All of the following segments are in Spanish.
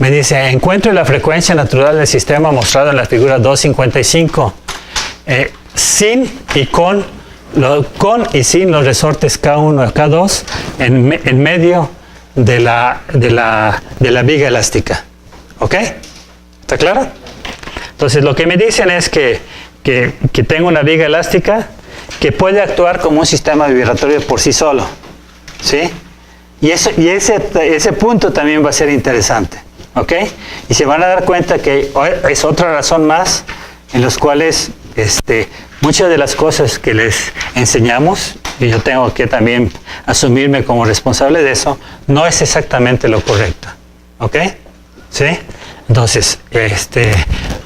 Me dice, encuentre la frecuencia natural del sistema mostrado en la figura 255, sin y con y sin los resortes K1 y K2 en medio de la viga elástica. ¿Ok? ¿Está claro? Entonces lo que me dicen es que tengo una viga elástica que puede actuar como un sistema vibratorio por sí solo. ¿Sí? Y ese punto también va a ser interesante. ¿Ok? Y se van a dar cuenta que es otra razón más en los cuales muchas de las cosas que les enseñamos, y yo tengo que también asumirme como responsable de eso, no es exactamente lo correcto. ¿Ok? ¿Sí? Entonces,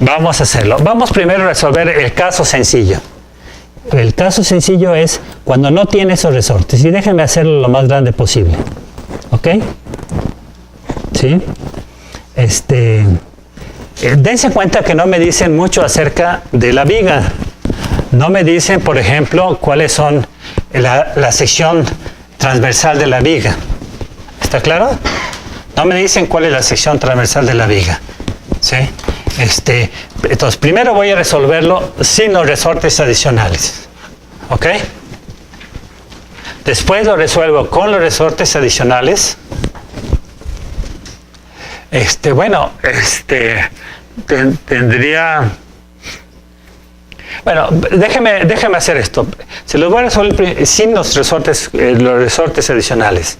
vamos a hacerlo. Vamos primero a resolver el caso sencillo. El caso sencillo es cuando no tiene esos resortes. Y déjenme hacerlo lo más grande posible. ¿Ok? ¿Sí? Dense cuenta que no me dicen mucho acerca de la viga. No me dicen, por ejemplo, cuáles son la sección transversal de la viga. ¿Está claro? No me dicen cuál es la sección transversal de la viga. ¿Sí? Entonces, primero voy a resolverlo sin los resortes adicionales. ¿Ok? Después lo resuelvo con los resortes adicionales. Tendría... Bueno, déjeme hacer esto. Se los voy a resolver sin los resortes adicionales.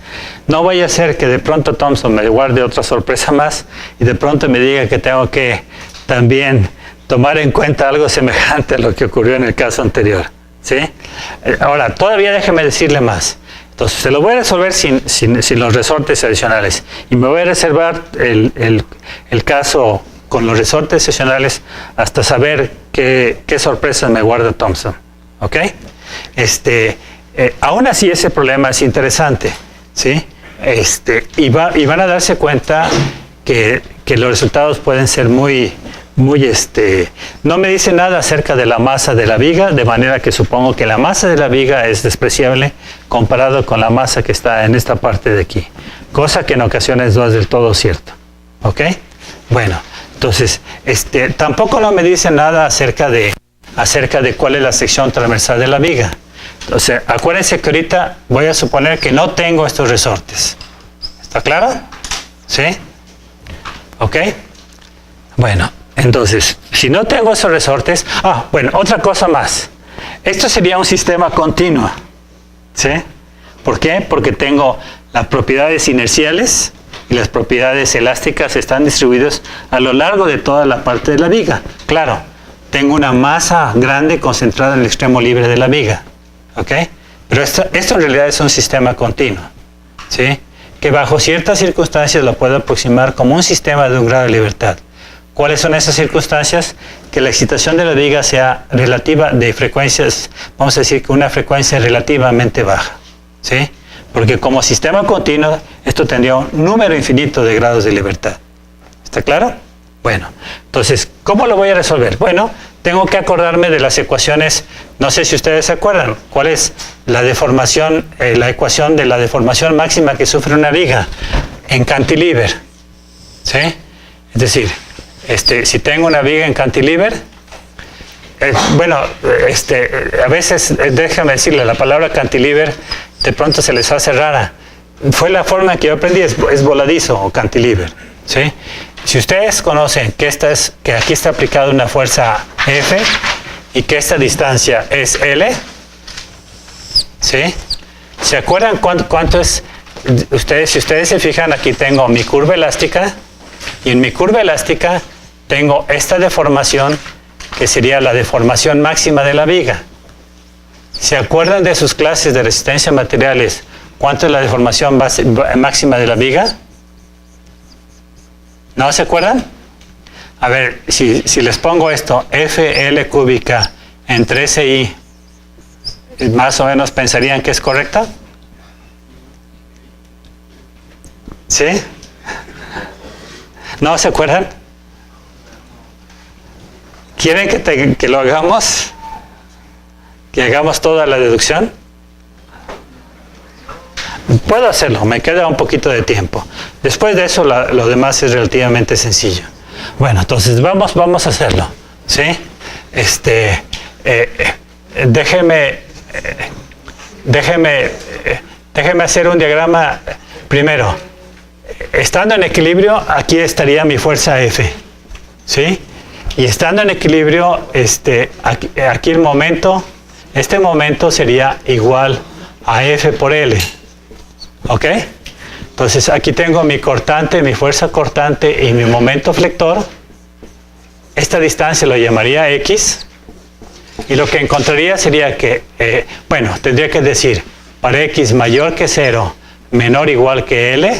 No vaya a ser que de pronto Thompson me guarde otra sorpresa más y de pronto me diga que tengo que también tomar en cuenta algo semejante a lo que ocurrió en el caso anterior. ¿Sí? Ahora, todavía déjeme decirle más. Entonces, se lo voy a resolver sin los resortes adicionales. Y me voy a reservar el caso con los resortes adicionales hasta saber qué sorpresas me guarda Thompson. ¿Ok? Aún así ese problema es interesante. ¿Sí? Y van a darse cuenta que los resultados pueden ser muy no me dice nada acerca de la masa de la viga, de manera que supongo que la masa de la viga es despreciable comparado con la masa que está en esta parte de aquí, cosa que en ocasiones no es del todo cierto. ¿Ok? Bueno, entonces, tampoco no me dice nada acerca de cuál es la sección transversal de la viga. Entonces, acuérdense que ahorita voy a suponer que no tengo estos resortes. ¿Está claro? ¿Sí? ¿Ok? Bueno, entonces, si no tengo esos resortes... bueno, otra cosa más. Esto sería un sistema continuo. ¿Sí? ¿Por qué? Porque tengo las propiedades inerciales y las propiedades elásticas están distribuidas a lo largo de toda la parte de la viga. Claro, tengo una masa grande concentrada en el extremo libre de la viga. ¿Ok? Pero esto en realidad es un sistema continuo. ¿Sí? Que bajo ciertas circunstancias lo puedo aproximar como un sistema de un grado de libertad. ¿Cuáles son esas circunstancias? Que la excitación de la viga sea relativa de frecuencias, vamos a decir que una frecuencia relativamente baja. ¿Sí? Porque como sistema continuo, esto tendría un número infinito de grados de libertad. ¿Está claro? Bueno, entonces, ¿cómo lo voy a resolver? Bueno, tengo que acordarme de las ecuaciones, no sé si ustedes se acuerdan, ¿cuál es la deformación, la ecuación de la deformación máxima que sufre una viga en cantilever? ¿Sí? Es decir, si tengo una viga en cantilever, a veces, déjame decirle, la palabra cantilever de pronto se les hace rara. Fue la forma que yo aprendí, es voladizo o cantilever. ¿Sí? Si ustedes conocen que aquí está aplicada una fuerza F y que esta distancia es L, ¿sí? ¿Se acuerdan cuánto es? Si ustedes se fijan, aquí tengo mi curva elástica y en mi curva elástica tengo esta deformación que sería la deformación máxima de la viga. ¿Se acuerdan de sus clases de resistencia a materiales? ¿Cuánto es la deformación máxima de la viga? ¿No se acuerdan? A ver, si les pongo esto, FL cúbica entre SI, más o menos pensarían que es correcta. ¿Sí? ¿No se acuerdan? ¿Quieren que lo hagamos? ¿Que hagamos toda la deducción? Puedo hacerlo, me queda un poquito de tiempo. Después de eso, lo demás es relativamente sencillo. Bueno, entonces vamos a hacerlo, ¿sí? Déjeme hacer un diagrama primero. Estando en equilibrio, aquí estaría mi fuerza F, ¿sí? Y estando en equilibrio, aquí el momento, este momento sería igual a F por L, ¿ok? Entonces aquí tengo mi cortante, mi fuerza cortante y mi momento flector. Esta distancia lo llamaría X. Y lo que encontraría sería que, tendría que decir, para X mayor que 0, menor o igual que L,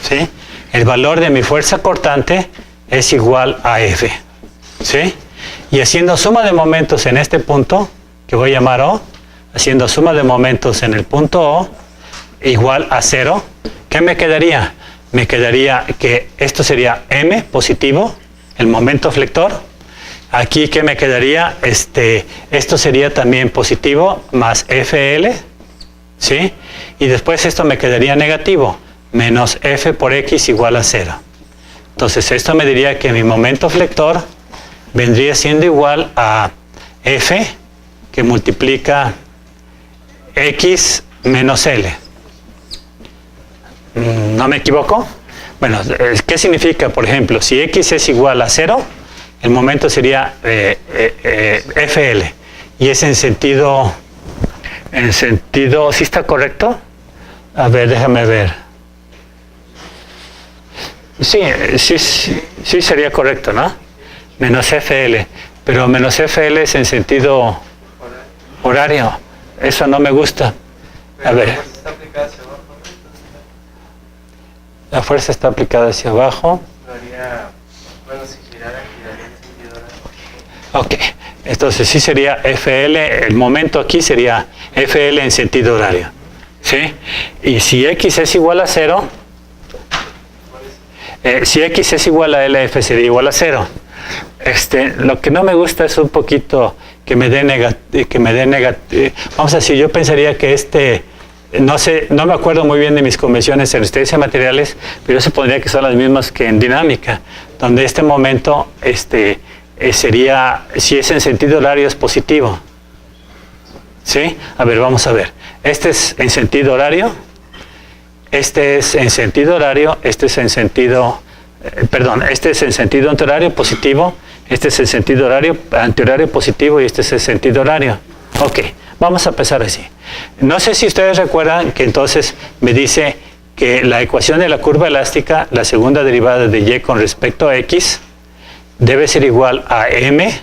¿sí? El valor de mi fuerza cortante es igual a F, ¿sí? Y haciendo suma de momentos en este punto, que voy a llamar O, haciendo suma de momentos en el punto O, igual a 0, ¿qué me quedaría? Me quedaría que esto sería M positivo, el momento flector. Aquí, ¿qué me quedaría? Esto sería también positivo, más FL, ¿sí? Y después esto me quedaría negativo, menos F por X igual a 0. Entonces, esto me diría que mi momento flector vendría siendo igual a F, que multiplica X menos L. ¿No me equivoco? Bueno, ¿qué significa, por ejemplo? Si X es igual a 0, el momento sería FL. Y es en sentido, ¿sí está correcto? A ver, déjame ver. Sí sería correcto, ¿no? Menos FL. Pero menos FL es en sentido horario. Eso no me gusta. A ver. La fuerza está aplicada hacia abajo. Ok, entonces sí sería FL, el momento aquí sería FL en sentido horario, ¿sí? Y si X es igual a 0, si X es igual a LF sería igual a 0. Lo que no me gusta es un poquito que me dé negativo. Vamos a decir, yo pensaría que no me acuerdo muy bien de mis convenciones en resistencia a materiales, pero yo supondría que son las mismas que en dinámica, donde este momento, sería, si es en sentido horario, es positivo. ¿Sí? A ver, vamos a ver. Este es en sentido horario, este es en sentido horario, este es en sentido antihorario positivo, este es en sentido horario antihorario positivo y este es en sentido horario. Ok, vamos a empezar así. No sé si ustedes recuerdan que entonces me dice que la ecuación de la curva elástica, la segunda derivada de Y con respecto a X, debe ser igual a M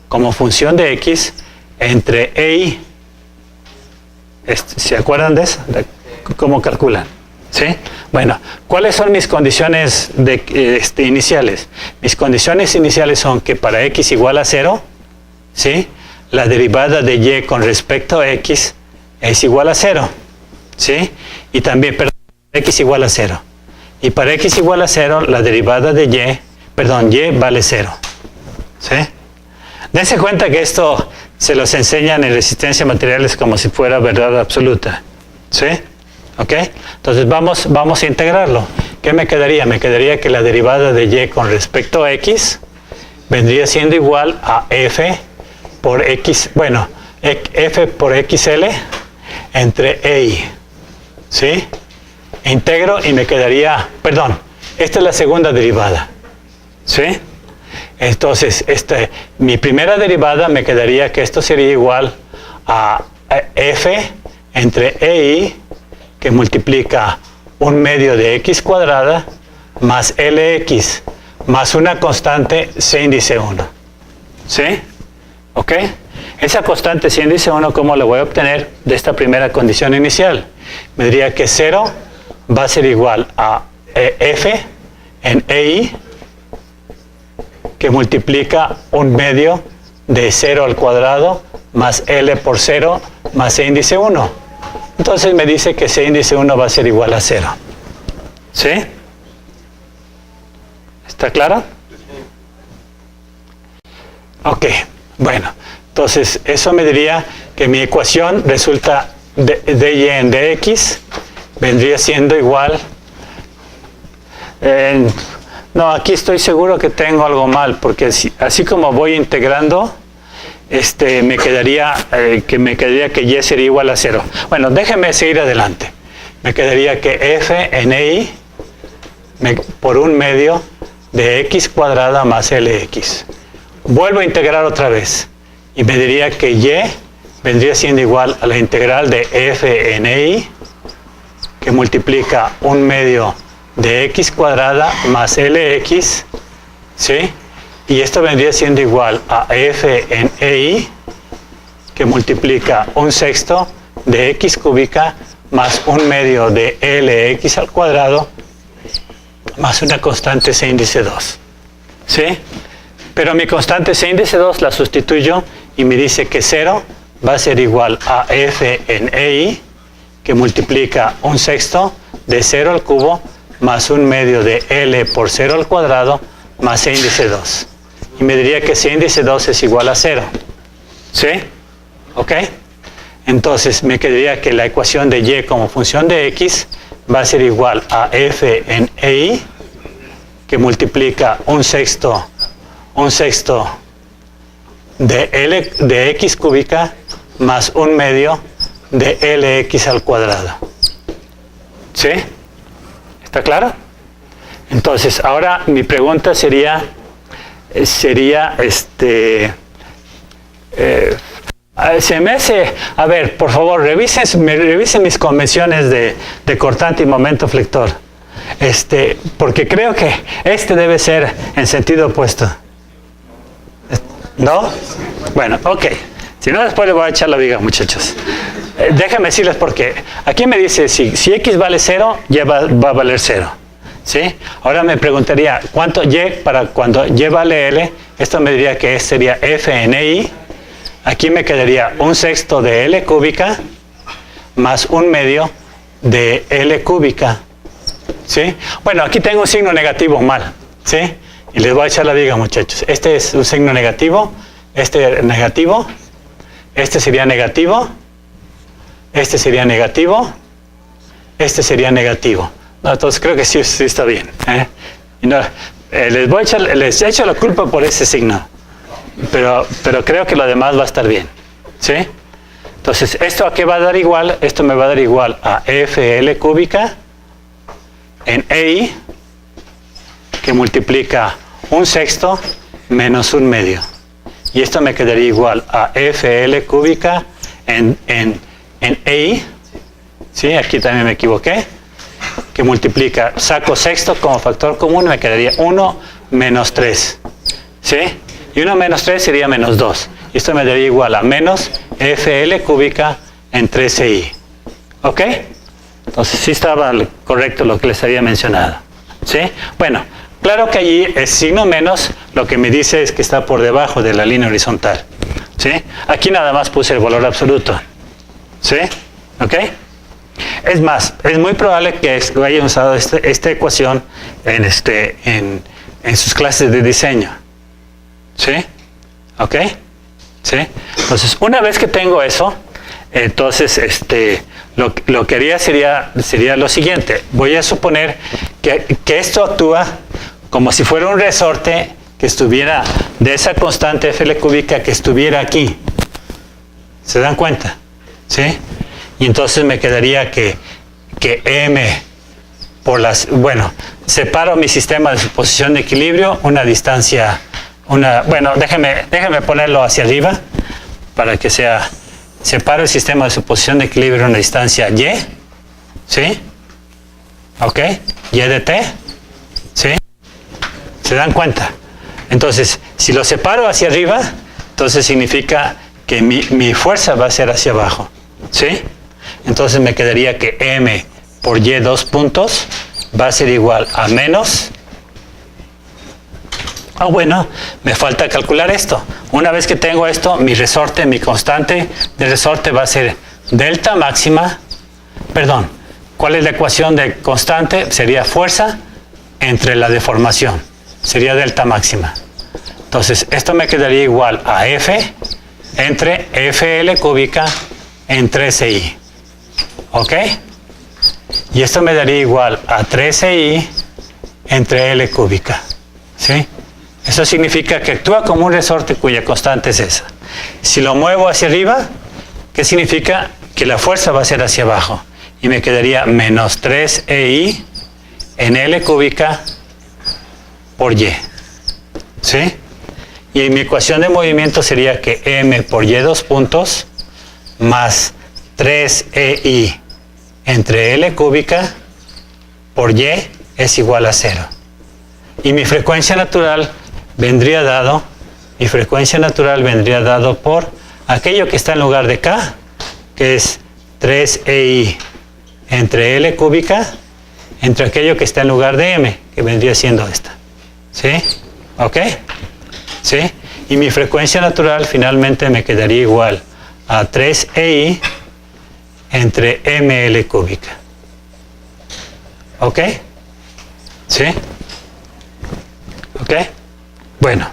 como función de X entre EI. ¿Se acuerdan de eso? ¿Cómo calculan? ¿Sí? Bueno, ¿cuáles son mis condiciones iniciales? Mis condiciones iniciales son que para X igual a 0, ¿sí? La derivada de Y con respecto a X es igual a 0, ¿sí? Y también, X igual a 0. Y para X igual a 0, la derivada de Y vale 0, ¿sí? Dense cuenta que esto se los enseñan en resistencia a materiales como si fuera verdad absoluta, ¿sí? ¿Ok? Entonces vamos a integrarlo. ¿Qué me quedaría? Me quedaría que la derivada de Y con respecto a X vendría siendo igual a F por X, F por XL entre EI, ¿sí? Integro y me quedaría, esta es la segunda derivada, ¿sí? Entonces, mi primera derivada me quedaría que esto sería igual a F entre EI, que multiplica 1/2 de X cuadrada, más LX, más una constante C índice 1. ¿Sí? ¿Ok? Esa constante C índice 1, ¿cómo la voy a obtener? De esta primera condición inicial. Me diría que 0 va a ser igual a F en EI, que multiplica 1/2 de 0 al cuadrado, más L por 0, más C índice 1. Entonces me dice que C índice 1 va a ser igual a 0. ¿Sí? ¿Está claro? Ok, bueno. Entonces eso me diría que mi ecuación resulta dy en dx vendría siendo igual. No, aquí estoy seguro que tengo algo mal, porque así como voy integrando, me quedaría que y sería igual a 0. Bueno, déjenme seguir adelante. Me quedaría que f en i por 1 medio de x cuadrada más lx. Vuelvo a integrar otra vez y me diría que y vendría siendo igual a la integral de f en i, que multiplica 1 medio de x cuadrada más lx, ¿sí? Y esto vendría siendo igual a f en i, que multiplica 1/6 de x cúbica más 1 medio de lx al cuadrado más una constante c índice 2, ¿sí? Pero mi constante c índice 2 la sustituyo y me dice que 0 va a ser igual a f en i, que multiplica 1/6 de 0 al cubo más 1 medio de L por 0 al cuadrado más C índice 2. Y me diría que C índice 2 es igual a 0. ¿Sí? ¿Ok? Entonces me quedaría que la ecuación de Y como función de X va a ser igual a F en EI, que multiplica 1/6 de X cúbica más 1 medio de LX al cuadrado. ¿Sí? ¿Está claro? Entonces, ahora mi pregunta sería se me hace, a ver, por favor, revisen mis convenciones de cortante y momento flector. Porque creo que debe ser en sentido opuesto. ¿No? Bueno, ok. Si no, después le voy a echar la viga, muchachos. Déjenme decirles por qué. Aquí me dice, si x vale 0, y va a valer 0. ¿Sí? Ahora me preguntaría, ¿cuánto y para cuando y vale l? Esto me diría que sería f en i. Aquí me quedaría 1/6 de L cúbica más 1 medio de L cúbica. ¿Sí? Bueno, aquí tengo un signo negativo mal. ¿Sí? Y les voy a echar la viga, muchachos. Este es un signo negativo. Negativo. Este sería negativo. Este sería negativo. Este sería negativo. No, entonces creo que sí está bien. Y no, les echo la culpa por ese signo. Pero creo que lo demás va a estar bien. ¿Sí? Entonces, ¿esto a qué va a dar igual? Esto me va a dar igual a FL cúbica en EI, que multiplica 1/6 menos 1 medio. Y esto me quedaría igual a FL cúbica en EI. ¿Sí? Aquí también me equivoqué. Que multiplica, saco sexto como factor común, me quedaría 1 menos 3. ¿Sí? Y 1 menos 3 sería menos 2. Y esto me daría igual a menos FL cúbica en 3i. ¿Ok? Entonces sí estaba correcto lo que les había mencionado. ¿Sí? Bueno, claro que allí el signo menos lo que me dice es que está por debajo de la línea horizontal. ¿Sí? Aquí nada más puse el valor absoluto. ¿Sí? ¿Ok? Es más, es muy probable que hayan usado esta ecuación en sus clases de diseño. ¿Sí? ¿Ok? ¿Sí? Entonces, una vez que tengo eso, entonces lo que haría sería lo siguiente. Voy a suponer que esto actúa como si fuera un resorte que estuviera de esa constante FL cúbica que estuviera aquí. ¿Se dan cuenta? ¿Sí? Y entonces me quedaría que M por separo mi sistema de suposición de equilibrio, una distancia, bueno, déjeme ponerlo hacia arriba para que sea, separo el sistema de suposición de equilibrio una distancia Y, ¿sí? ¿Ok? Y de T, ¿sí? ¿Se dan cuenta? Entonces, si lo separo hacia arriba, entonces significa que mi fuerza va a ser hacia abajo, ¿sí? Entonces me quedaría que M por Y 2 puntos va a ser igual a menos. Bueno, me falta calcular esto. Una vez que tengo esto, mi resorte, mi constante de resorte va a ser delta máxima. Perdón, ¿cuál es la ecuación de constante? Sería fuerza entre la deformación. Sería delta máxima. Entonces, esto me quedaría igual a F entre FL cúbica en 13i. ¿Ok? Y esto me daría igual a 13i entre L cúbica. ¿Sí? Eso significa que actúa como un resorte cuya constante es esa. Si lo muevo hacia arriba, ¿qué significa? Que la fuerza va a ser hacia abajo. Y me quedaría menos 3EI en L cúbica por Y. ¿Sí? Y mi ecuación de movimiento sería que M por Y dos puntos más 3EI entre L cúbica por Y es igual a 0. Y mi frecuencia natural vendría dado por aquello que está en lugar de K, que es 3EI entre L cúbica, entre aquello que está en lugar de M, que vendría siendo esta. ¿Sí? ¿Ok? ¿Sí? Y mi frecuencia natural finalmente me quedaría igual a 3EI entre ML cúbica. ¿Ok? ¿Sí? ¿Ok? Bueno.